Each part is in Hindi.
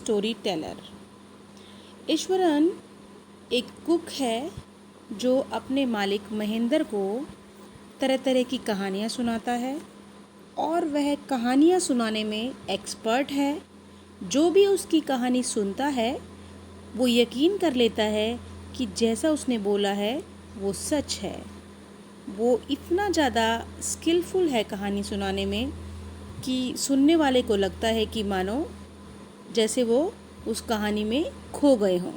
Story teller. ईश्वरन एक कुक है जो अपने मालिक महेंद्र को तरह तरह की कहानियाँ सुनाता है और वह कहानियाँ सुनाने में एक्सपर्ट है। जो भी उसकी कहानी सुनता है वो यकीन कर लेता है कि जैसा उसने बोला है वो सच है। वो इतना ज़्यादा स्किलफुल है कहानी सुनाने में कि सुनने वाले को लगता है कि मानो जैसे वो उस कहानी में खो गए हों।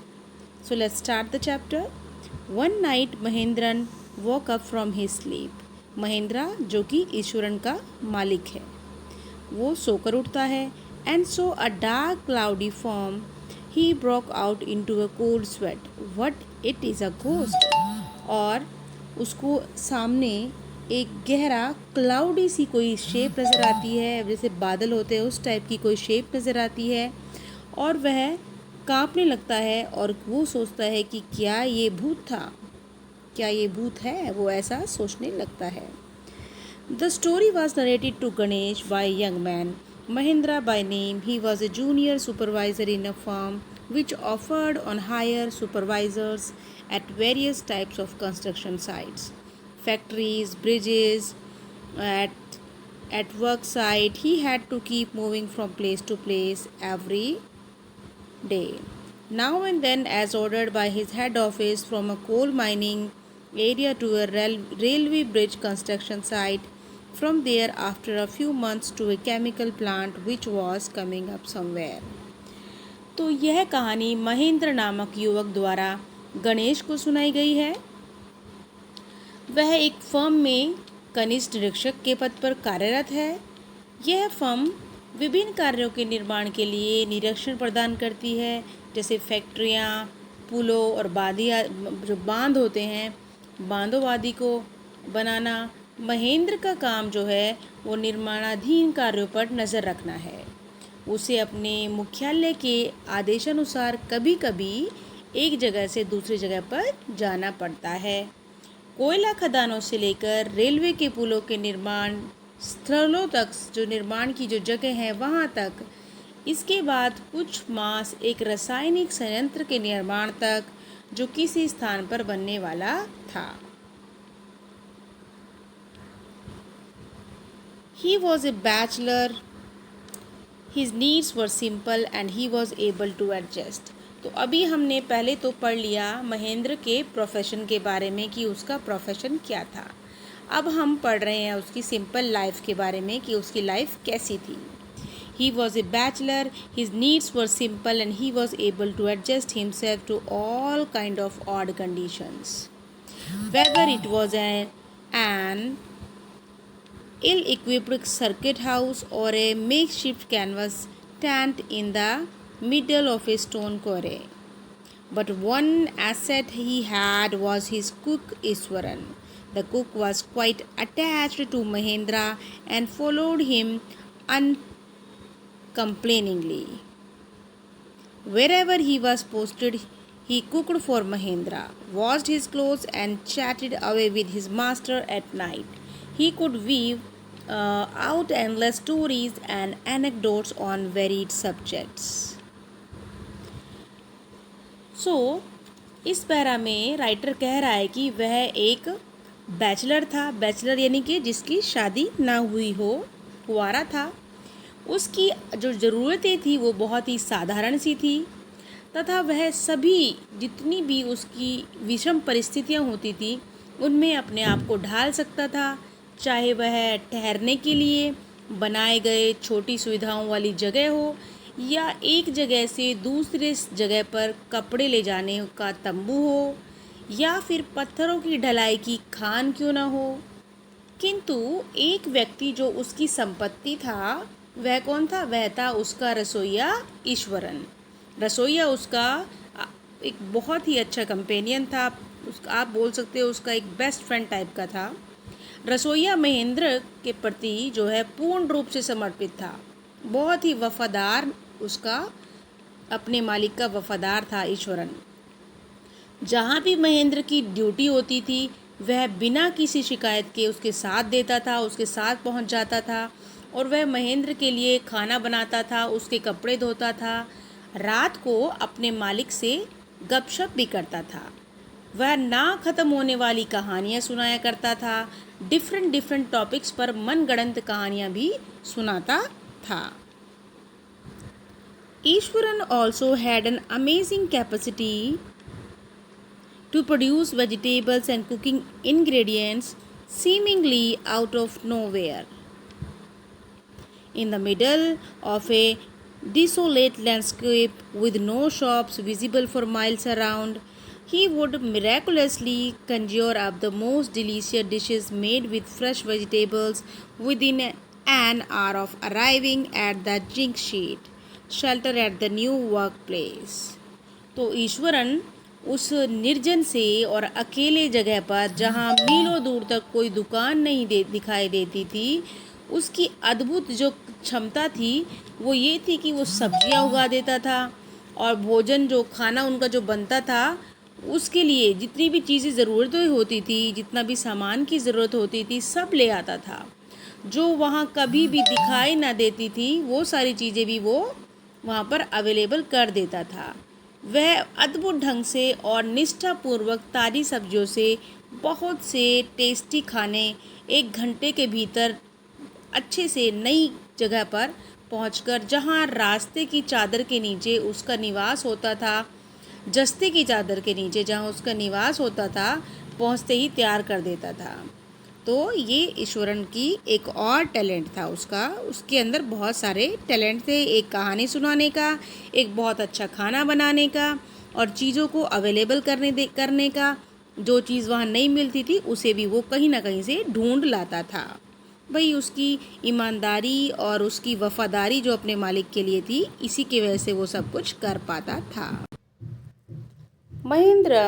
So let's start the chapter. One night Mahendran walk up from his sleep. Mahindra जो कि ईश्वरन का मालिक है वो सोकर उठता है। And so a dark cloudy form he broke out into a cold sweat. What it is a ghost. और उसको सामने एक गहरा क्लाउडी सी कोई शेप नज़र आती है, जैसे बादल होते हैं उस टाइप की कोई शेप नज़र आती है और वह कांपने लगता है और वो सोचता है कि क्या ये भूत था, क्या ये भूत है। वो ऐसा सोचने लगता है। The story was narrated to Ganesh by a young man, Mahendra by name. He was a junior supervisor in a firm which offered on hire supervisors at various types of construction sites, factories, bridges. At work site, he had to keep moving from place to place every day. Now and then, as ordered by his head office, from a coal mining area to a railway bridge construction site, from there, after a few months, to a chemical plant which was coming up somewhere. तो यह कहानी महेंद्र नामक युवक द्वारा गणेश को सुनाई गई है। वह एक फर्म में कनिष्ठ निरीक्षक के पद पर कार्यरत है। यह फर्म विभिन्न कार्यों के निर्माण के लिए निरीक्षण प्रदान करती है, जैसे फैक्ट्रियाँ, पुलों और जो बांध होते हैं, बांधों आदि को बनाना। महेंद्र का काम जो है वो निर्माणाधीन कार्यों पर नज़र रखना है। उसे अपने मुख्यालय के आदेशानुसार कभी कभी एक जगह से दूसरी जगह पर जाना पड़ता है। कोयला खदानों से लेकर रेलवे के पुलों के निर्माण स्थलों तक, जो निर्माण की जो जगह है वहाँ तक, इसके बाद कुछ मास एक रासायनिक संयंत्र के निर्माण तक जो किसी स्थान पर बनने वाला था। He was a bachelor. His needs were simple and he was able to adjust. तो अभी हमने पहले तो पढ़ लिया महेंद्र के प्रोफेशन के बारे में कि उसका प्रोफेशन क्या था। अब हम पढ़ रहे हैं उसकी सिंपल लाइफ के बारे में कि उसकी लाइफ कैसी थी। He was a bachelor, his needs were simple and he was able to adjust himself to all kind of odd conditions. Whether it was an ill-equipped circuit house or a makeshift canvas tent in the middle of a stone quarry. But one asset he had was his cook Iswaran. The cook was quite attached to Mahendra and followed him uncomplainingly. Wherever he was posted, he cooked for Mahendra, washed his clothes and chatted away with his master at night. He could weave out endless stories and anecdotes on varied subjects. So, इस पैरा में राइटर कह रहा है कि वह एक बैचलर था। बैचलर यानी कि जिसकी शादी ना हुई हो, कुंवारा था। उसकी जो ज़रूरतें थी वो बहुत ही साधारण सी थी तथा वह सभी जितनी भी उसकी विषम परिस्थितियाँ होती थी उनमें अपने आप को ढाल सकता था, चाहे वह ठहरने के लिए बनाए गए छोटी सुविधाओं वाली जगह हो या एक जगह से दूसरे जगह पर कपड़े ले जाने का तंबू हो या फिर पत्थरों की ढलाई की खान क्यों ना हो। किंतु एक व्यक्ति जो उसकी संपत्ति था वह कौन था? वह था उसका रसोइया ईश्वरन। रसोइया उसका एक बहुत ही अच्छा कंपेनियन था। आप बोल सकते हो उसका एक बेस्ट फ्रेंड टाइप का था। रसोइया महेंद्र के प्रति जो है पूर्ण रूप से समर्पित था। बहुत ही वफादार, उसका अपने मालिक का वफादार था ईश्वरन। जहाँ भी महेंद्र की ड्यूटी होती थी वह बिना किसी शिकायत के उसके साथ देता था, उसके साथ पहुँच जाता था और वह महेंद्र के लिए खाना बनाता था, उसके कपड़े धोता था, रात को अपने मालिक से गपशप भी करता था। वह ना ख़त्म होने वाली कहानियाँ सुनाया करता था। डिफरेंट टॉपिक्स पर मनगढ़ंत कहानियाँ भी सुनाता था। Eswaran also had an amazing capacity to produce vegetables and cooking ingredients seemingly out of nowhere. In the middle of a desolate landscape with no shops visible for miles around, he would miraculously conjure up the most delicious dishes made with fresh vegetables within an hour of arriving at the zinc sheet shelter at the new workplace. तो ईश्वरन उस निर्जन से और अकेले जगह पर जहाँ मीलों दूर तक कोई दुकान नहीं दिखाई देती थी, उसकी अद्भुत जो क्षमता थी वो ये थी कि वो सब्जियां उगा देता था और भोजन जो खाना उनका जो बनता था उसके लिए जितनी भी चीज़ें ज़रूरतें होती थी, जितना भी सामान की ज़रूरत होती थी, सब ले आता था। जो वहाँ कभी भी दिखाई ना देती थी वो सारी चीज़ें भी वो वहाँ पर अवेलेबल कर देता था। वह अद्भुत ढंग से और निष्ठापूर्वक ताज़ी सब्जियों से बहुत से टेस्टी खाने 1 घंटे के भीतर अच्छे से नई जगह पर पहुंचकर, जहां रास्ते की चादर के नीचे उसका निवास होता था, जस्ते की चादर के नीचे जहां उसका निवास होता था, पहुंचते ही तैयार कर देता था। तो ये ईश्वरन की एक और टैलेंट था उसके अंदर बहुत सारे टैलेंट थे। एक कहानी सुनाने का, एक बहुत अच्छा खाना बनाने का और चीज़ों को अवेलेबल करने का। जो चीज़ वहाँ नहीं मिलती थी उसे भी वो कहीं ना कहीं से ढूंढ लाता था। भाई उसकी ईमानदारी और उसकी वफादारी जो अपने मालिक के लिए थी, इसी की वजह से वो सब कुछ कर पाता था। Mahendra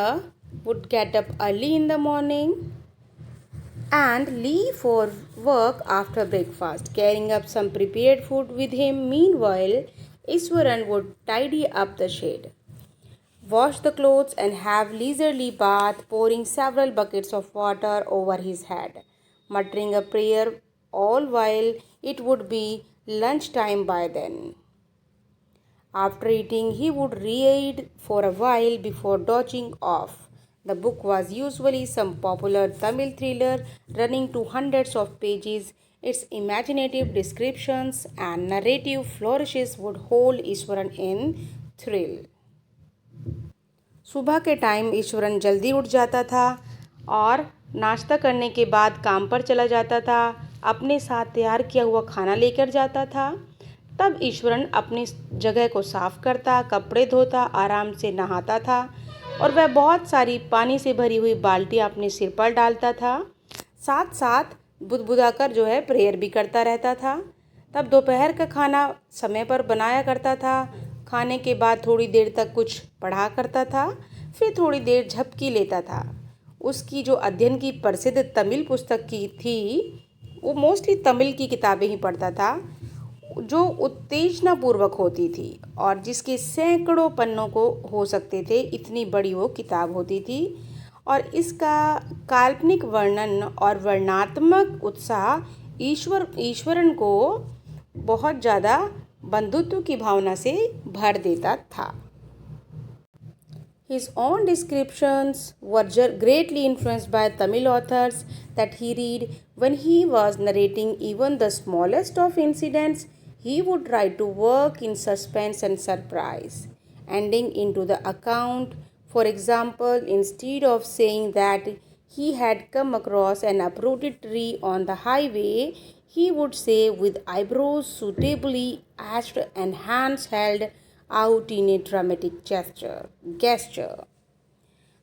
would get up early in the morning and leave for work after breakfast, carrying up some prepared food with him. Meanwhile, Iswaran would tidy up the shed, wash the clothes and have leisurely bath, pouring several buckets of water over his head, muttering a prayer all while. It would be lunchtime by then. After eating, he would read for a while before dodging off. The book was usually some popular Tamil thriller running to hundreds of pages. Its imaginative descriptions and narrative flourishes would hold Ishwaran in thrill. सुबह के टाइम ईश्वरन जल्दी उठ जाता था और नाश्ता करने के बाद काम पर चला जाता था। अपने साथ तैयार किया हुआ खाना लेकर जाता था। तब ईश्वरन अपनी जगह को साफ करता, कपड़े धोता, आराम से नहाता था और वह बहुत सारी पानी से भरी हुई बाल्टियाँ अपने सिर पर डालता था। साथ साथ बुदबुदाकर जो है प्रेयर भी करता रहता था। तब दोपहर का खाना समय पर बनाया करता था। खाने के बाद थोड़ी देर तक कुछ पढ़ा करता था, फिर थोड़ी देर झपकी लेता था। उसकी जो अध्ययन की प्रसिद्ध तमिल पुस्तक की थी, वो मोस्टली तमिल की किताबें ही पढ़ता था, जो उत्तेजनापूर्वक होती थी और जिसके सैकड़ों पन्नों को हो सकते थे, इतनी बड़ी वो किताब होती थी। और इसका काल्पनिक वर्णन और वर्णनात्मक उत्साह ईश्वरन को बहुत ज़्यादा बंधुत्व की भावना से भर देता था। His own descriptions were greatly influenced by Tamil authors that he read. When he was narrating even the smallest of incidents, he would try to work in suspense and surprise, ending into the account. For example, instead of saying that he had come across an uprooted tree on the highway, he would say, with eyebrows suitably arched and hands held out in a dramatic gesture.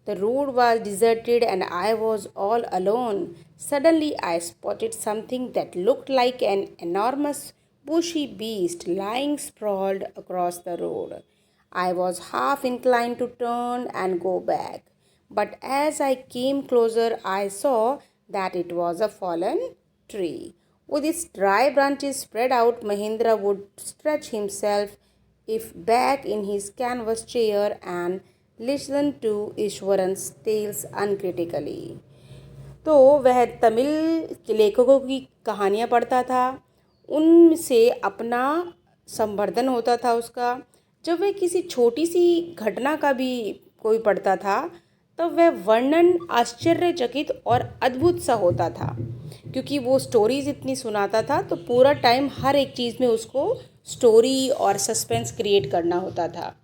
The road was deserted and I was all alone. Suddenly I spotted something that looked like an enormous bushy beast lying sprawled across the road. I was half inclined to turn and go back, but as I came closer I saw that it was a fallen tree. With its dry branches spread out, Mahendra would stretch himself if back in his canvas chair and listen to Iswaran's tales uncritically. तो वह तमिल के लेखकों की कहानियाँ पढ़ता था, उनसे अपना संवर्धन होता था उसका, जब वह किसी छोटी सी घटना का भी कोई पढ़ता था तब वह वर्णन आश्चर्यचकित और अद्भुत सा होता था, क्योंकि वो स्टोरीज इतनी सुनाता था तो पूरा टाइम हर एक चीज़ में उसको स्टोरी और सस्पेंस क्रिएट करना होता था।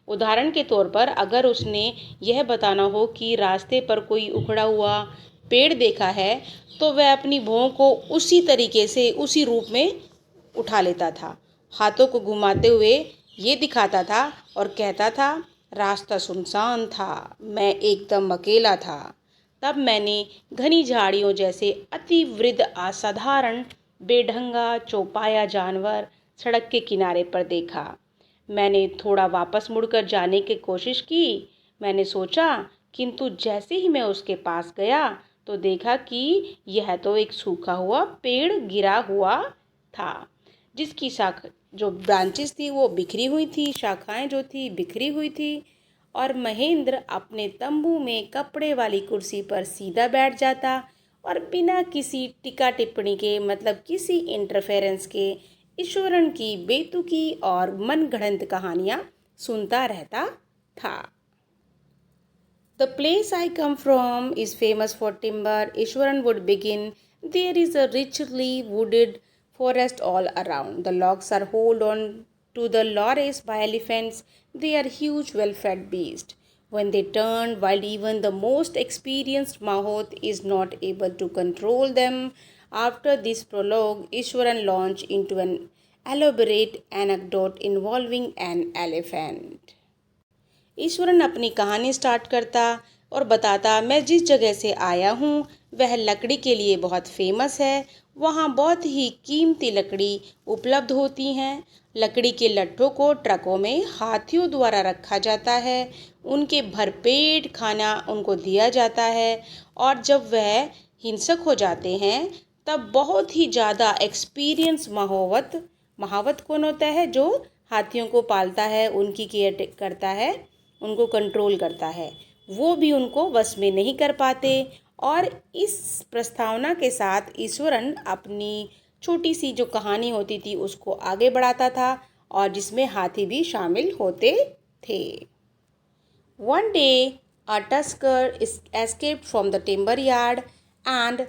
उदाहरण के तौर पर अगर उसने यह बताना हो कि रास्ते पर कोई उखड़ा हुआ पेड़ देखा है तो वह अपनी भौं को उसी तरीके से उसी रूप में उठा लेता था, हाथों को घुमाते हुए ये दिखाता था और कहता था, रास्ता सुनसान था, मैं एकदम अकेला था। तब मैंने घनी झाड़ियों जैसे अति वृद्ध असाधारण बेढंगा चौपाया जानवर सड़क के किनारे पर देखा। मैंने थोड़ा वापस मुड़कर जाने की कोशिश की, मैंने सोचा, किंतु जैसे ही मैं उसके पास गया तो देखा कि यह तो एक सूखा हुआ पेड़ गिरा हुआ था, जिसकी जो ब्रांचेस थी वो बिखरी हुई थी, शाखाएं जो थी बिखरी हुई थी। और महेंद्र अपने तंबू में कपड़े वाली कुर्सी पर सीधा बैठ जाता और बिना किसी टिक्का टिप्पणी के, मतलब किसी इंटरफेरेंस के, ईश्वरन की बेतुकी और मनगढ़ंत कहानियाँ सुनता रहता था। The place I come from is famous for timber, Ishwaran would begin. There is a richly wooded forest all around. The logs are hauled on to the lorries by elephants. They are huge, well-fed beasts. When they turn, while even the most experienced Mahoth is not able to control them. After this prologue, Ishwaran launched into an elaborate anecdote involving an elephant. Eswaran अपनी कहानी स्टार्ट करता और बताता, मैं जिस जगह से आया हूँ वह लकड़ी के लिए बहुत फेमस है। वहाँ बहुत ही कीमती लकड़ी उपलब्ध होती हैं। लकड़ी के लट्ठों को ट्रकों में हाथियों द्वारा रखा जाता है। उनके भरपेट खाना उनको दिया जाता है और जब वह हिंसक हो जाते हैं तब बहुत ही ज़्यादा एक्सपीरियंस महावत कौन होता है, जो हाथियों को पालता है, उनकी केयर करता है, उनको कंट्रोल करता है, वो भी उनको वश में नहीं कर पाते। और इस प्रस्तावना के साथ ईश्वरन अपनी छोटी सी जो कहानी होती थी उसको आगे बढ़ाता था और जिसमें हाथी भी शामिल होते थे। One day, a tusker escaped from the timber yard and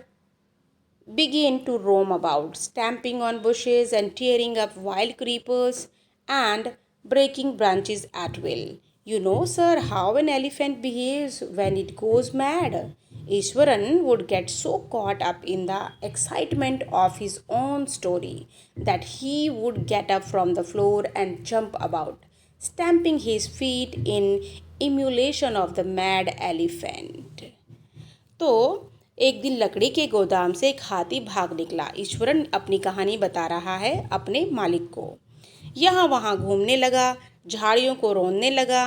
began to roam about, stamping on bushes and tearing up wild creepers and breaking branches at will. You know, sir, how an elephant behaves when it goes mad. Ishwaran would get so caught up in the excitement of his own story that he would get up from the floor and jump about, stamping his feet in emulation of the mad elephant. तो एक दिन लकड़ी के गोदाम से एक हाथी भाग निकला। ईश्वरन अपनी कहानी बता रहा है अपने मालिक को। यहाँ वहाँ घूमने लगा, झाड़ियों को रौंदने लगा,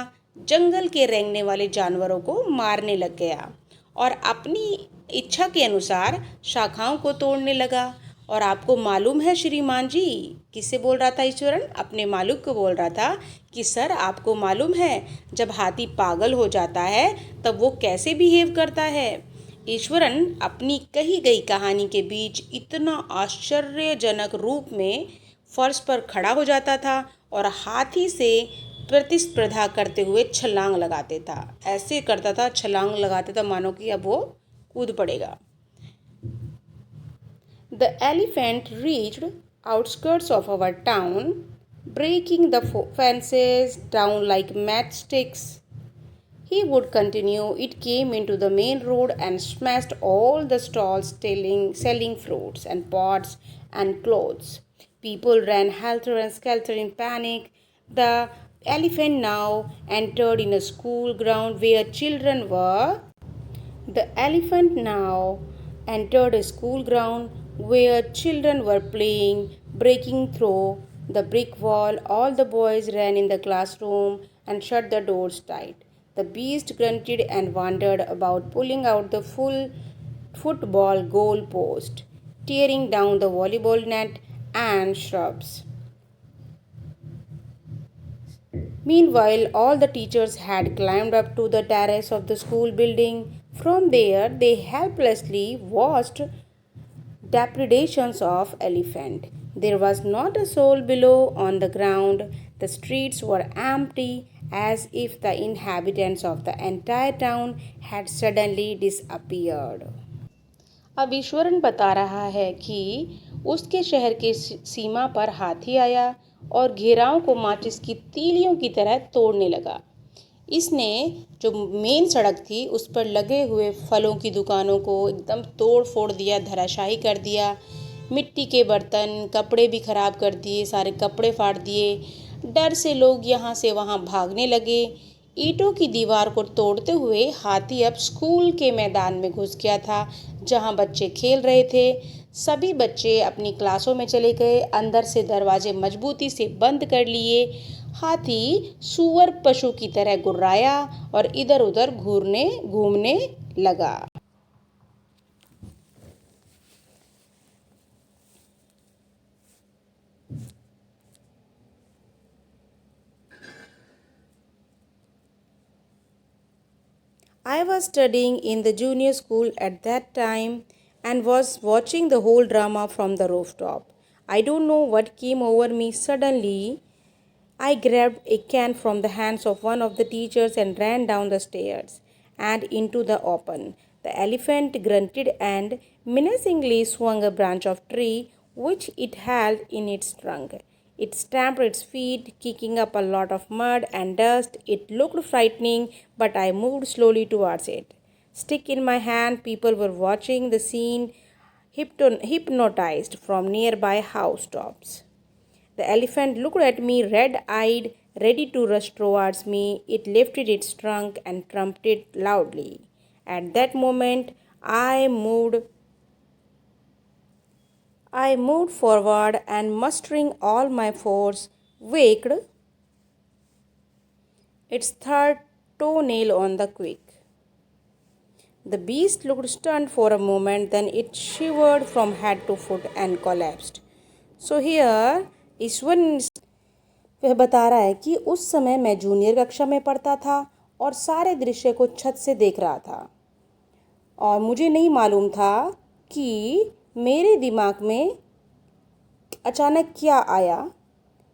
जंगल के रेंगने वाले जानवरों को मारने लग गया और अपनी इच्छा के अनुसार शाखाओं को तोड़ने लगा। और आपको मालूम है श्रीमान जी, किससे बोल रहा था ईश्वरन? अपने मालिक को बोल रहा था कि सर आपको मालूम है जब हाथी पागल हो जाता है तब वो कैसे बिहेव करता है। ईश्वरन अपनी कही गई कहानी के बीच इतना आश्चर्यजनक रूप में फर्श पर खड़ा हो जाता था और हाथी से प्रतिस्पर्धा करते हुए छलांग लगाते था। ऐसे करता था, छलांग लगाते था मानो कि अब वो कूद पड़ेगा। The elephant reached outskirts of our town, breaking the fences down like matchsticks. He would continue. It came into the main road and smashed all the stalls selling fruits and pots and clothes. People ran helter and skelter in panic. The elephant now entered in a school ground where children were. The elephant now entered a school ground where children were playing, breaking through the brick wall. All the boys ran in the classroom and shut the doors tight. The beast grunted and wandered about, pulling out the full football goal post, tearing down the volleyball net and shrubs. Meanwhile, all the teachers had climbed up to the terrace of the school building. From there, they helplessly watched depredations of elephant. There was not a soul below on the ground. The streets were empty, as if the inhabitants of the entire town had suddenly disappeared. अब ईश्वरन बता रहा है कि उसके शहर के सीमा पर हाथी आया और घेराव को माचिस की तीलियों की तरह तोड़ने लगा। इसने जो मेन सड़क थी उस पर लगे हुए फलों की दुकानों को एकदम तोड़ फोड़ दिया, धराशायी कर दिया। मिट्टी के बर्तन, कपड़े भी खराब कर दिए, सारे कपड़े फाड़ दिए। डर से लोग यहाँ से वहाँ भागने लगे। ईंटों की दीवार को तोड़ते हुए हाथी अब स्कूल के मैदान में घुस गया था, जहाँ बच्चे खेल रहे थे। सभी बच्चे अपनी क्लासों में चले गए, अंदर से दरवाजे मजबूती से बंद कर लिए। हाथी सूअर पशु की तरह गुर्राया और इधर उधर घूमने लगा। I was studying in the junior school at that time and was watching the whole drama from the rooftop. I don't know what came over me suddenly. I grabbed a can from the hands of one of the teachers and ran down the stairs and into the open. The elephant grunted and menacingly swung a branch of tree which it held in its trunk. It stamped its feet, kicking up a lot of mud and dust. It looked frightening, but I moved slowly towards it. Stick in my hand, people were watching the scene, hypnotized from nearby housetops. The elephant looked at me red eyed, ready to rush towards me. It lifted its trunk and trumpeted loudly. At that moment, I moved forward and, mustering all my force, waked its third toenail on the quick. The beast looked stunned for a moment, then it shivered from head to foot and collapsed. So here, ईश्वर वह बता रहा है कि उस समय मैं जूनियर कक्षा में पढ़ता था और सारे दृश्य को छत से देख रहा था और मुझे नहीं मालूम था कि मेरे दिमाग में अचानक क्या आया।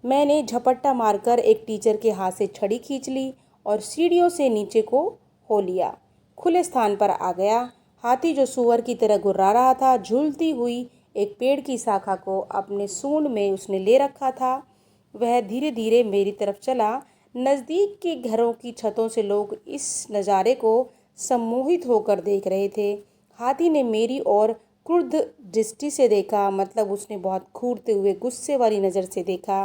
मैंने झपट्टा मारकर एक टीचर के हाथ से छड़ी खींच ली और सीढ़ियों से नीचे को हो लिया। खुले स्थान पर आ गया। हाथी जो सूअर की तरह गुर्रा रहा था, झूलती हुई एक पेड़ की शाखा को अपने सूंड में उसने ले रखा था। वह धीरे धीरे मेरी तरफ चला। नज़दीक के घरों की छतों से लोग इस नज़ारे को सम्मोहित होकर देख रहे थे। हाथी ने मेरी ओर क्रुद्ध दृष्टि से देखा, मतलब उसने बहुत घूरते हुए गुस्से वाली नज़र से देखा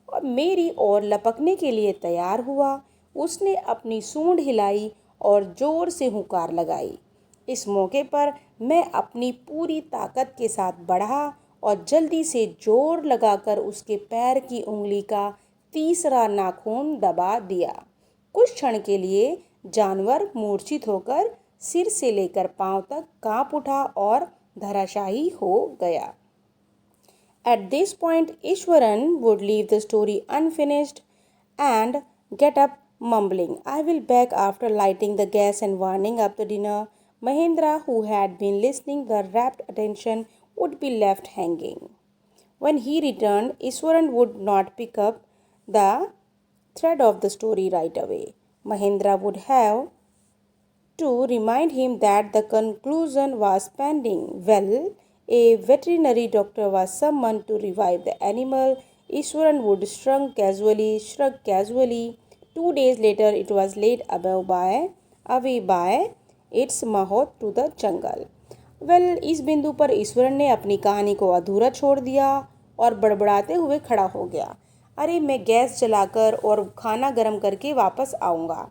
और मेरी ओर लपकने के लिए तैयार हुआ। उसने अपनी सूंड हिलाई और ज़ोर से हुंकार लगाई। इस मौके पर मैं अपनी पूरी ताकत के साथ बढ़ा और जल्दी से जोर लगाकर उसके पैर की उंगली का तीसरा नाखून दबा दिया। कुछ क्षण के लिए जानवर मूर्छित होकर सिर से लेकर पांव तक कांप उठा और धराशायी हो गया। At this point, Ishwaran would leave the story unfinished and get up mumbling, "I will back," after lighting the gas and warming up the dinner. Mahendra, who had been listening with rapt attention, would be left hanging. When he returned, Ishwaran would not pick up the thread of the story right away. Mahendra would have to remind him that the conclusion was pending. Well, a veterinary doctor was summoned to revive the animal. Ishwaran would shrug casually. 2 days later, it was laid away by its mahout to the jungle. Well, इस बिंदु पर ईश्वरन ने अपनी कहानी को अधूरा छोड़ दिया और बड़बड़ाते हुए खड़ा हो गया। अरे, मैं गैस जलाकर और खाना गर्म करके वापस आऊँगा।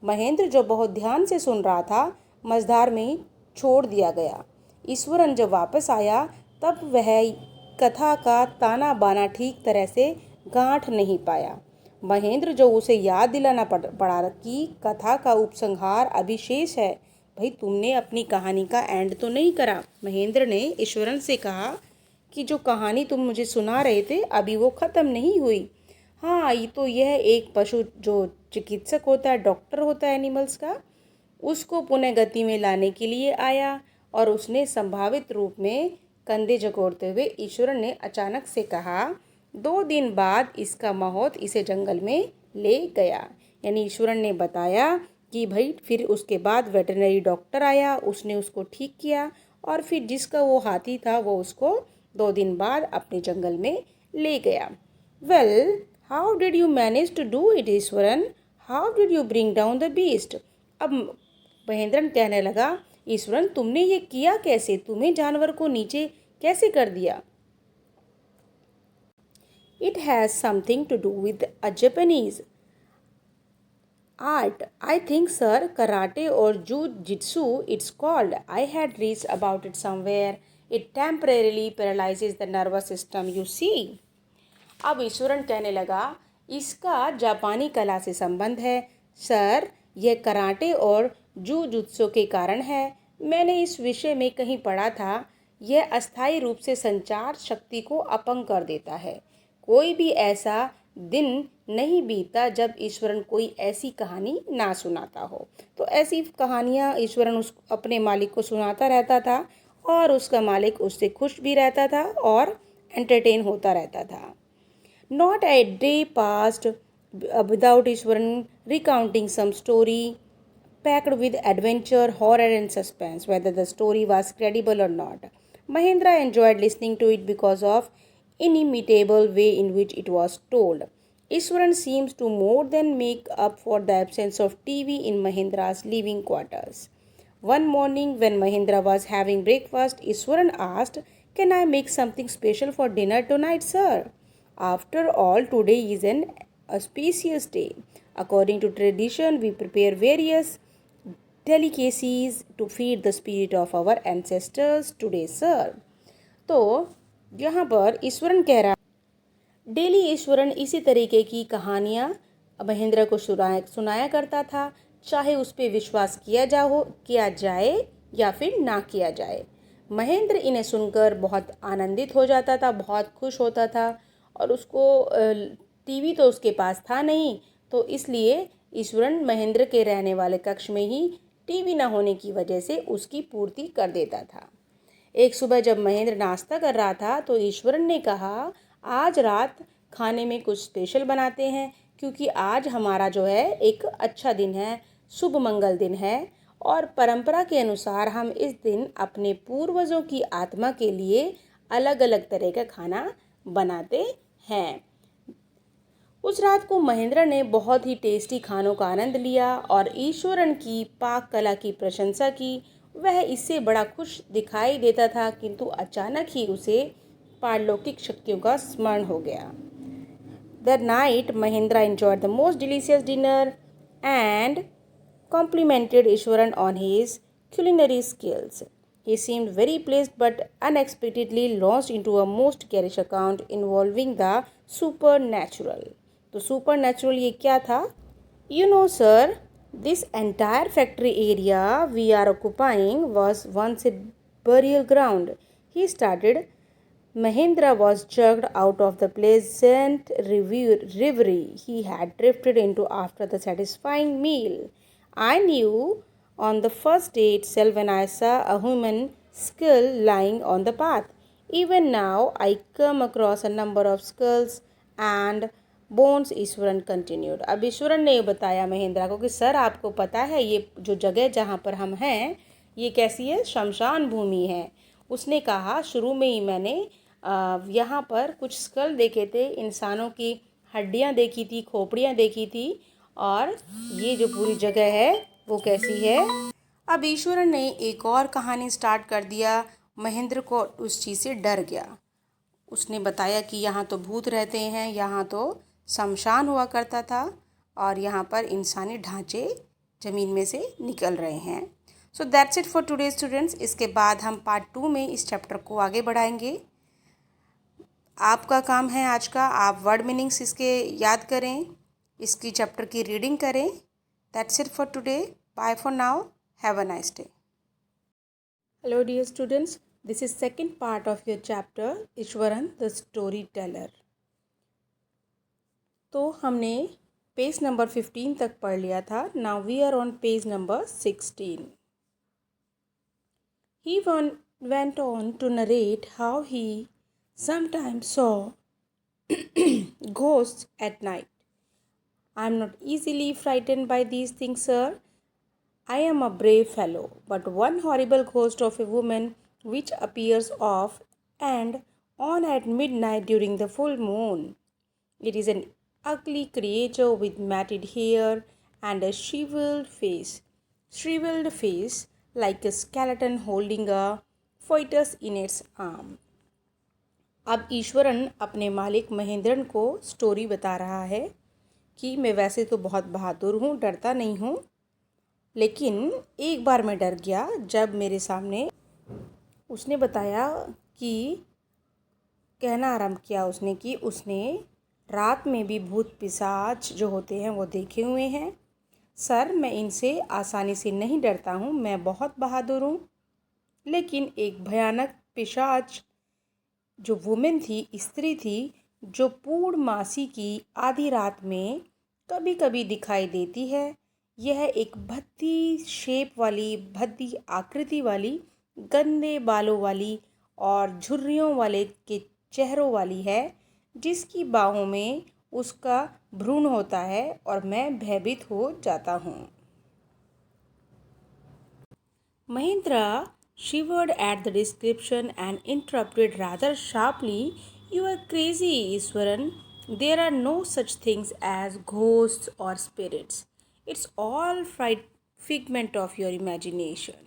महेंद्र, जो बहुत ध्यान से सुन रहा था, मझधार में ही छोड़ दिया गया। ईश्वरन जब वापस आया तब वह कथा का ताना बाना ठीक तरह से गांठ नहीं पाया। महेंद्र, जो उसे याद दिलाना पड़ा कि कथा का उपसंहार अभी शेष है। भाई, तुमने अपनी कहानी का एंड तो नहीं करा। महेंद्र ने ईश्वरन से कहा कि जो कहानी तुम मुझे सुना रहे थे अभी वो ख़त्म नहीं हुई। हाँ, ये तो यह एक पशु जो चिकित्सक होता है, डॉक्टर होता है एनिमल्स का, उसको पुनः गति में लाने के लिए आया और उसने संभावित रूप में कंधे जकोड़ते हुए ईश्वरन ने अचानक से कहा, 2 दिन बाद इसका मौत इसे जंगल में ले गया। यानी ईश्वरन ने बताया कि भाई फिर उसके बाद वेटरनरी डॉक्टर आया, उसने उसको ठीक किया और फिर जिसका वो हाथी था वो उसको 2 दिन बाद अपने जंगल में ले गया। Well, how did you manage to do it Ishwaran? How did you bring down the beast? अब महेंद्रन कहने लगा, ईश्वरन तुमने ये किया कैसे? तुम्हें जानवर को नीचे कैसे कर दिया? It has something to do with a Japanese art. I think, sir, karate or jujitsu it's called. I had read about it somewhere. It temporarily paralyzes the nervous system, you see. अब ईश्वरन कहने लगा, इसका जापानी कला से संबंध है सर। यह कराटे और जुजुत्सु के कारण है। मैंने इस विषय में कहीं पढ़ा था। यह अस्थायी रूप से संचार शक्ति को अपंग कर देता है। कोई भी ऐसा दिन नहीं बीता जब ईश्वरन कोई ऐसी कहानी ना सुनाता हो। तो ऐसी कहानियाँ ईश्वरन उस अपने मालिक को सुनाता रहता था और उसका मालिक उससे खुश भी रहता था और एंटरटेन होता रहता था। Not a day passed without Ishwaran recounting some story packed with adventure, horror, and suspense, whether the story was credible or not. Mahendra enjoyed listening to it because of inimitable way in which it was told. Ishwaran seems to more than make up for the absence of TV in Mahendra's living quarters. One morning, when Mahendra was having breakfast, Ishwaran asked, "Can I make something special for dinner tonight, sir? After all, today is an auspicious day. According to tradition, we prepare various delicacies to feed the spirit of our ancestors today, sir." तो यहाँ पर ईश्वरन कह रहा, डेली ईश्वरन इसी तरीके की कहानियाँ महेंद्र को सुनाया करता था, चाहे उस पर विश्वास किया जाए या फिर ना किया जाए। महेंद्र इन्हें सुनकर बहुत आनंदित हो जाता था, बहुत खुश होता था और उसको टीवी तो उसके पास था नहीं, तो इसलिए ईश्वरन महेंद्र के रहने वाले कक्ष में ही टीवी ना होने की वजह से उसकी पूर्ति कर देता था। एक सुबह जब महेंद्र नाश्ता कर रहा था तो ईश्वरन ने कहा, आज रात खाने में कुछ स्पेशल बनाते हैं, क्योंकि आज हमारा जो है एक अच्छा दिन है, शुभ मंगल दिन है और परंपरा के अनुसार हम इस दिन अपने पूर्वजों की आत्मा के लिए अलग अलग तरह का खाना बनाते हैं। उस रात को महेंद्र ने बहुत ही टेस्टी खानों का आनंद लिया और ईश्वरन की पाक कला की प्रशंसा की। वह इससे बड़ा खुश दिखाई देता था, किंतु अचानक ही उसे पारलौकिक शक्तियों का स्मरण हो गया। That night, Mahendra enjoyed the most delicious dinner and complimented Ishwaran on his culinary skills. He seemed very pleased but unexpectedly launched into a most garish account involving the supernatural. तो supernatural ये क्या था? You know, sir, this entire factory area we are occupying was once a burial ground. He started. Mahendra was jerked out of the pleasant reverie he had drifted into after the satisfying meal. I knew on the first day itself when I saw a human skull lying on the path. Even now, I come across a number of skulls and bones, Eswaran continued. अब ईश्वरन ने बताया महेंद्रा को कि सर आपको पता है ये जो जगह जहाँ पर हम हैं ये कैसी है? शमशान भूमि है। उसने कहा, शुरू में ही मैंने यहाँ पर कुछ स्कल देखे थे, इंसानों की हड्डियाँ देखी थी, खोपड़ियाँ देखी थी और ये जो पूरी जगह है वो कैसी है। अब ईश्वरन ने एक और कहानी स्टार्ट कर दिया। महेंद्र को उस चीज़ से डर गया। उसने बताया कि यहाँ तो भूत रहते हैं, यहाँ तो शमशान हुआ करता था और यहाँ पर इंसानी ढांचे ज़मीन में से निकल रहे हैं। So that's it for today students. इसके बाद हम पार्ट 2 में इस चैप्टर को आगे बढ़ाएंगे। आपका काम है आज का, आप वर्ड मीनिंग्स इसके याद करें, इसकी चैप्टर की रीडिंग करें। That's it for today. Bye for now. Have a nice day. Hello dear students, this is second part of your chapter Ishwaran the story teller. तो हमने पेज नंबर 15 तक पढ़ लिया था। Now we are on page number 16। He went on to narrate how he sometimes saw ghosts at night. I am not easily frightened by these things, sir. I am a brave fellow, but one horrible ghost of a woman which appears off and on at midnight during the full moon. It is an ugly creature with matted hair and a shriveled face like a skeleton holding a fetus in its arm. अब ईश्वरन अपने मालिक महेंद्रन को स्टोरी बता रहा है कि मैं वैसे तो बहुत बहादुर हूँ, डरता नहीं हूँ, लेकिन एक बार मैं डर गया जब मेरे सामने उसने बताया कि कहना आरंभ किया उसने कि उसने रात में भी भूत पिशाच जो होते हैं वो देखे हुए हैं। सर, मैं इनसे आसानी से नहीं डरता हूँ, मैं बहुत बहादुर हूँ। लेकिन एक भयानक पिशाच जो वुमेन थी, स्त्री थी, जो पूर्णमासी की आधी रात में कभी कभी दिखाई देती है। यह एक भद्दी आकृति वाली, गंदे बालों वाली और झुर्रियों वाले के चेहरों वाली है, जिसकी बाहों में उसका भ्रूण होता है और मैं भयभीत हो जाता हूँ। Mahindra shivered at the description and interrupted rather sharply, "You are crazy, Iswaran. There are no such things as ghosts or spirits. It's all figment of your imagination.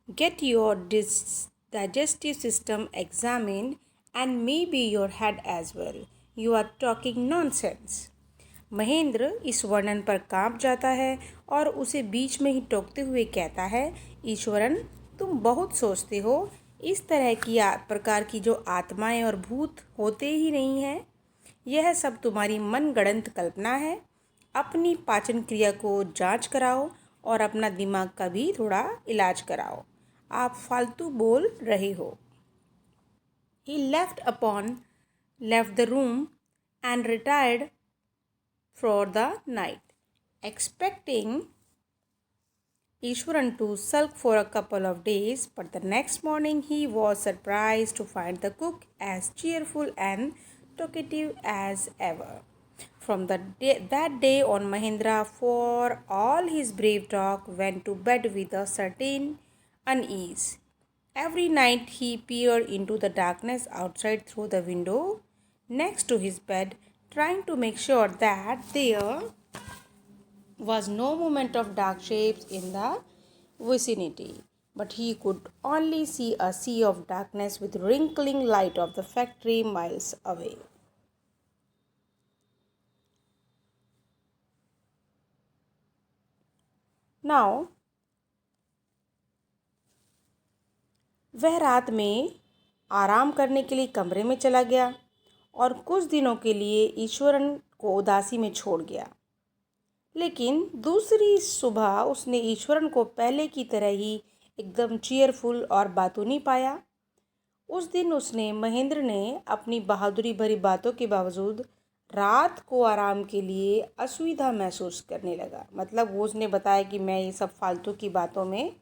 Get your digestive system examined and maybe your head as well. You are talking nonsense." Mahendra इस वर्णन पर कांप जाता है और उसे बीच में ही टोकते हुए कहता है, ईश्वरन, तुम बहुत सोचते हो। इस तरह की प्रकार की जो आत्माएं और भूत होते ही नहीं हैं। यह सब तुम्हारी मनगढ़ंत कल्पना है। अपनी पाचन क्रिया को जांच कराओ और अपना दिमाग का भी थोड़ा इलाज कराओ। आप फालतू बोल रहे हो। He left the room and retired for the night, expecting Ishwaran to sulk for a couple of days, but the next morning he was surprised to find the cook as cheerful and talkative as ever. From that day on, Mahendra, for all his brave talk, went to bed with a certain unease. Every night he peered into the darkness outside through the window next to his bed, trying to make sure that there was no movement of dark shapes in the vicinity. But he could only see a sea of darkness with wrinkling light of the factory miles away. Now, वह रात में आराम करने के लिए कमरे में चला गया और कुछ दिनों के लिए ईश्वरन को उदासी में छोड़ गया। लेकिन दूसरी सुबह उसने ईश्वरन को पहले की तरह ही एकदम चीयरफुल और बातूनी पाया। उस दिन उसने महेंद्र ने अपनी बहादुरी भरी बातों के बावजूद रात को आराम के लिए असुविधा महसूस करने लगा। मतलब वो उसने बताया कि मैं ये सब फालतू की बातों में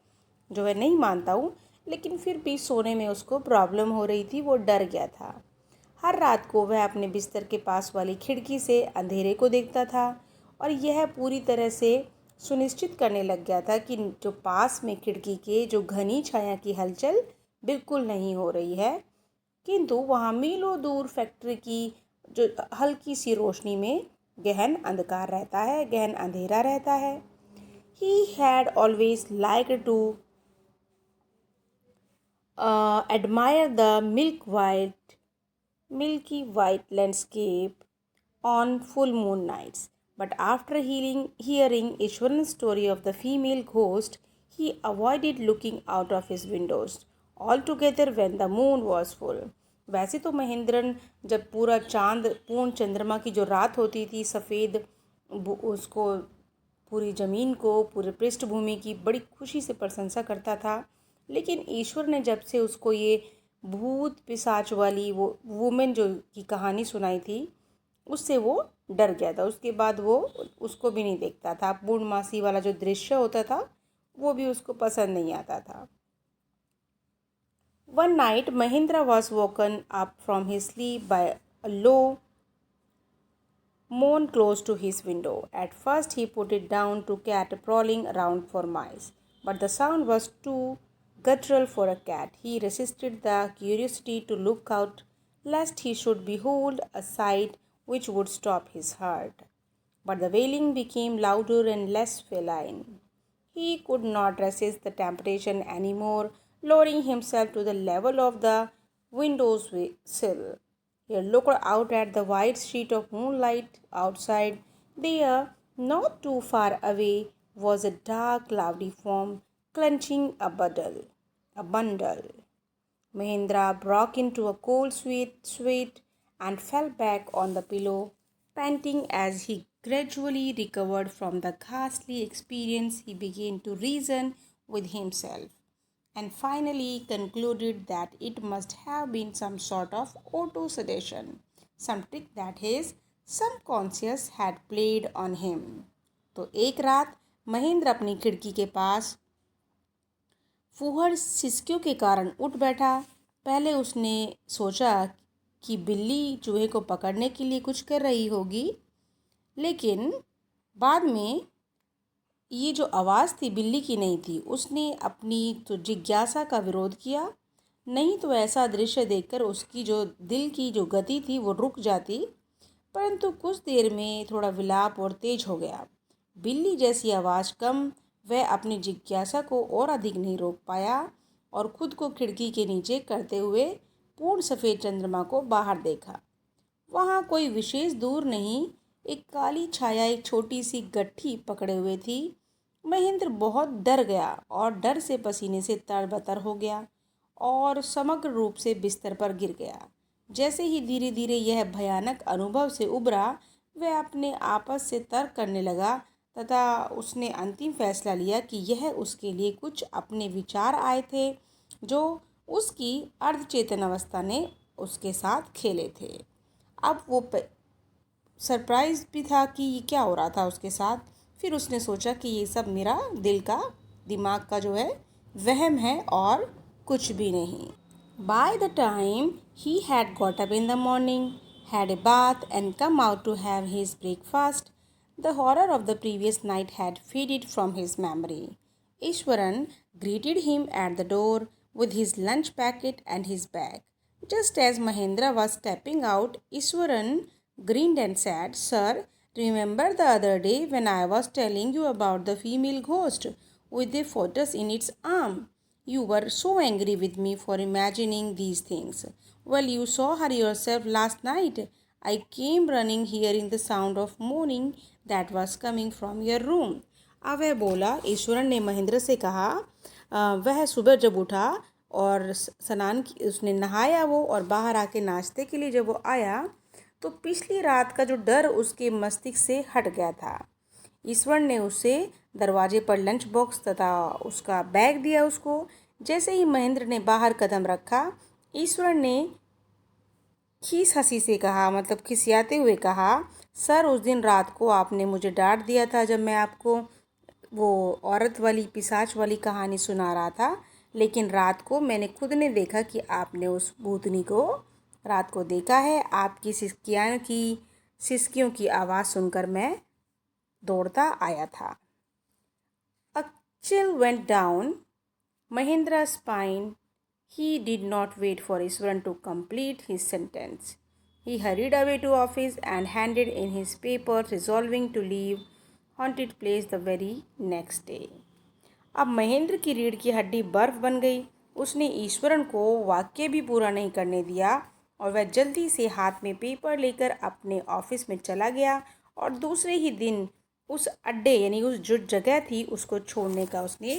जो है नहीं मानता हूँ, लेकिन फिर भी सोने में उसको प्रॉब्लम हो रही थी। वो डर गया था। हर रात को वह अपने बिस्तर के पास वाली खिड़की से अंधेरे को देखता था और यह पूरी तरह से सुनिश्चित करने लग गया था कि जो पास में खिड़की के जो घनी छाया की हलचल बिल्कुल नहीं हो रही है, किंतु वहाँ मीलों दूर फैक्ट्री की जो हल्की सी रोशनी में गहन अंधकार रहता है, गहन अंधेरा रहता है। He had always liked to admire the milky white landscape on full moon nights. But after hearing Ishwaran's story of the female ghost, he avoided looking out of his windows altogether when the moon was full. वैसे तो महेंद्रन जब पूर्ण चंद्रमा की जो रात होती थी, सफ़ेद उसको पूरी ज़मीन को, पूरे पृष्ठभूमि की बड़ी खुशी से प्रशंसा करता था। लेकिन ईश्वर ने जब से उसको ये भूत पिशाच वाली वो वुमेन जो की कहानी सुनाई थी, उससे वो डर गया था। उसके बाद वो उसको भी नहीं देखता था। पूर्णमासी वाला जो दृश्य होता था वो भी उसको पसंद नहीं आता था। One night Mahindra was woken up from his sleep by a low moan close to his window. At first, he put it down to cat prowling around for mice, but the sound was too guttural for a cat. He resisted the curiosity to look out, lest he should behold a sight which would stop his heart. But the wailing became louder and less feline. He could not resist the temptation any more, lowering himself to the level of the window's sill. He looked out at the white sheet of moonlight outside. There, not too far away, was a dark, cloudy form clenching a bundle. Mahendra broke into a cold sweat and fell back on the pillow, panting as he gradually recovered from the ghastly experience. He began to reason with himself and finally concluded that it must have been some sort of auto sedation, some trick that his subconscious had played on him. तो एक रात महेंद्र अपनी खिड़की के पास फूहड़ सिसकियों के कारण उठ बैठा। पहले उसने सोचा कि बिल्ली चूहे को पकड़ने के लिए कुछ कर रही होगी, लेकिन बाद में ये जो आवाज़ थी बिल्ली की नहीं थी। उसने अपनी तो जिज्ञासा का विरोध किया, नहीं तो ऐसा दृश्य देखकर उसकी जो दिल की जो गति थी वो रुक जाती। परंतु कुछ देर में थोड़ा विलाप और तेज हो गया। बिल्ली जैसी आवाज़ कम, वह अपनी जिज्ञासा को और अधिक नहीं रोक पाया और खुद को खिड़की के नीचे करते हुए पूर्ण सफ़ेद चंद्रमा को बाहर देखा। वहाँ कोई विशेष दूर नहीं एक काली छाया एक छोटी सी गट्ठी पकड़े हुए थी। महेंद्र बहुत डर गया और डर से पसीने से तरबतर हो गया और समग्र रूप से बिस्तर पर गिर गया। जैसे ही धीरे धीरे यह भयानक अनुभव से उबरा, वह अपने आपस से तर्क करने लगा तथा उसने अंतिम फैसला लिया कि यह उसके लिए कुछ अपने विचार आए थे जो उसकी अर्धचेतन अवस्था ने उसके साथ खेले थे। अब वो सरप्राइज भी था कि ये क्या हो रहा था उसके साथ। फिर उसने सोचा कि ये सब मेरा दिमाग का जो है वहम है और कुछ भी नहीं। By the time he had got up in the morning, had a bath and come out to have his breakfast, the horror of the previous night had faded from his memory. Ishwaran greeted him at the door with his lunch packet and his bag. Just as Mahendra was stepping out, Ishwaran grinned and said, "Sir, remember the other day when I was telling you about the female ghost with the fetus in its arm? You were so angry with me for imagining these things. Well, you saw her yourself last night. I came running hearing the sound of moaning that was coming from your room." अब वह बोला, ईश्वरन ने महेंद्र से कहा, वह सुबह जब उठा और स्नान उसने नहाया वो और बाहर आके नाश्ते के लिए जब वो आया तो पिछली रात का जो डर उसके मस्तिष्क से हट गया था। ईश्वर ने उसे दरवाजे पर लंच बॉक्स तथा उसका बैग दिया उसको। जैसे ही महेंद्र ने बाहर कदम रखा, ईश्वर ने खीस हंसी से कहा, मतलब खिसियाते हुए कहा, "सर, उस दिन रात को आपने मुझे डांट दिया था जब मैं आपको वो औरत वाली पिशाच वाली कहानी सुना रहा था, लेकिन रात को मैंने खुद ने देखा कि आपने उस भूतनी को रात को देखा है। आपकी सिसकियों की आवाज़ सुनकर मैं दौड़ता आया था." A chill went down Mahendra's spine. He did not wait for Iswaran to complete his sentence. He hurried away to office and handed in his papers, resolving to leave haunted place the very next day. अब महेंद्र की रीढ़ की हड्डी बर्फ बन गई। उसने ईश्वरन को वाक्य भी पूरा नहीं करने दिया और वह जल्दी से हाथ में पेपर लेकर अपने ऑफिस में चला गया और दूसरे ही दिन उस अड्डे यानी उस जो जगह थी उसको छोड़ने का उसने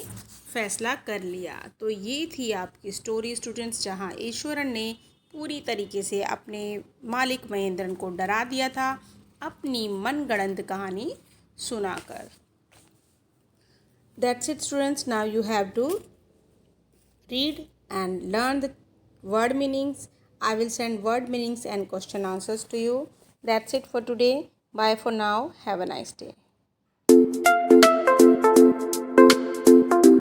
फैसला कर लिया। तो ये थी आपकी स्टोरी स्टूडेंट्स, जहाँ ईश्वरन ने पूरी तरीके से अपने मालिक महेंद्रन को डरा दिया था अपनी मनगढ़ंत कहानी सुनाकर। That's it students. Now you have to read and learn the word meanings. I will send word meanings and question answers to you. That's it for today. Bye for now. Have a nice day.